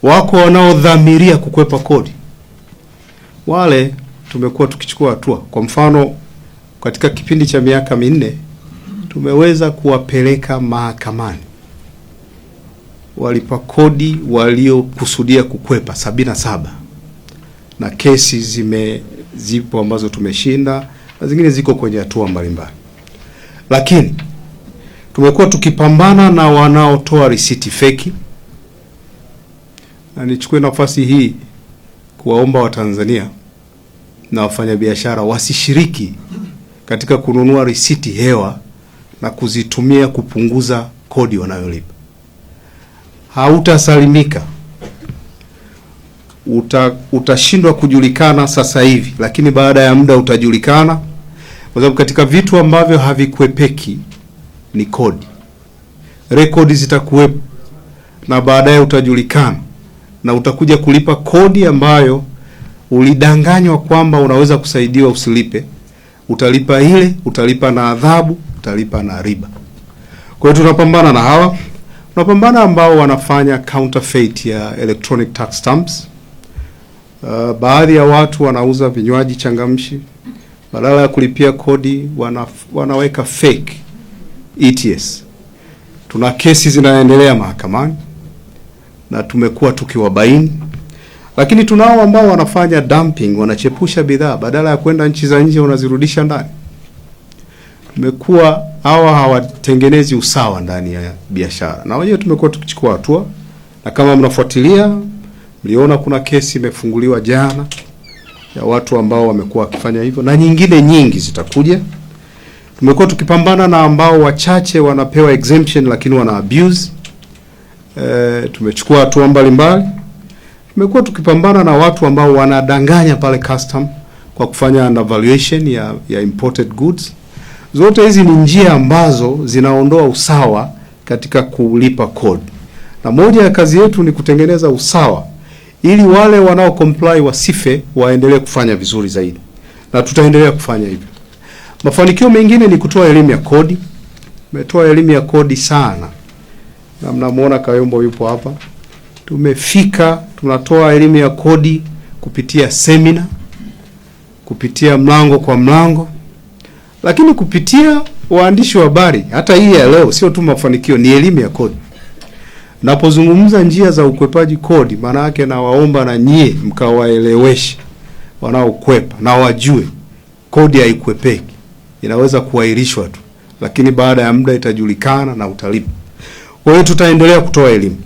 Wako wanaodhamiria kukwepa kodi. Wale tumekuwa tukichukua hatua. Kwa mfano, katika kipindi cha miaka 4 tumeweza kuwapeleka mahakamani walipa kodi waliokusudia kukwepa 77, na kesi zipo ambazo tumeshinda na zingine ziko kwenye hatua mbalimbali. Lakini tumekuwa tukipambana na wanaotoa risiti feki, na nichukue nafasi hii kuwaomba Watanzania na wafanyabiashara wasishiriki katika kununua risiti hewa na kuzitumia kupunguza kodi wanayolipa. Hautasalimika. Utashindwa kujulikana sasa hivi, lakini baada ya muda utajulikana, kwa sababu katika vitu ambavyo havikwepeki ni kodi. Rekodi zitakuwepo na baadaye utajulikana na utakuja kulipa kodi ambayo ulidanganywa kwamba unaweza kusaidiwa usilipe. Utalipa ile, utalipa na adhabu, utalipa na riba. Kwa hiyo tunapambana na hawa. Tunapambana ambao wanafanya counterfeit ya electronic tax stamps. Baadhi ya watu wanauza vinywaji changamshi, badala ya kulipia kodi wanaweka fake ETS. Tuna kesi zinaendelea mahakamani na tumekuwa tukiwabaini. Lakini tunao ambao wanafanya dumping, wanachepusha bidhaa, badala ya kwenda nchi za nje wanazirudisha ndani. Tumekuwa hawatengenezi usawa ndani ya biashara, na wenyewe tumekuwa tukichukua hatua. Na kama mnafuatilia, mliona kuna kesi imefunguliwa jana ya watu ambao wamekuwa wakifanya hivyo, na nyingine nyingi zitakuja. Tumekuwa tukipambana na ambao wachache wanapewa exemption lakini wana abuse. Tumechukua hatua mbalimbali. Tumekuwa tukipambana na watu ambao wanadanganya pale custom kwa kufanya undervaluation ya imported goods. Zote hizi ni njia ambazo zinaondoa usawa katika kulipa kodi. Na moja ya kazi yetu ni kutengeneza usawa ili wale wanao comply wasife, waendelee kufanya vizuri zaidi. Na tutaendelea kufanya hivyo. Mafanikio mengine ni kutoa elimu ya kodi. Tumetoa elimu ya kodi sana. Na mnamuona Kayombo yupo hapa. Tunatoa elimu ya kodi kupitia seminar, kupitia mlango kwa mlango, lakini kupitia waandishi wa habari. Hata hii ya leo sio tu mafanikio, ni elimu ya kodi. Napozungumza njia za ukwepaji kodi, maana yake na waomba na nyie mkawaeleweshe wanaokwepa na wajue kodi haikwepeki. Inaweza kuahirishwa tu, lakini baada ya muda itajulikana na utalipa. Kwa hiyo tutaendelea kutoa elimu.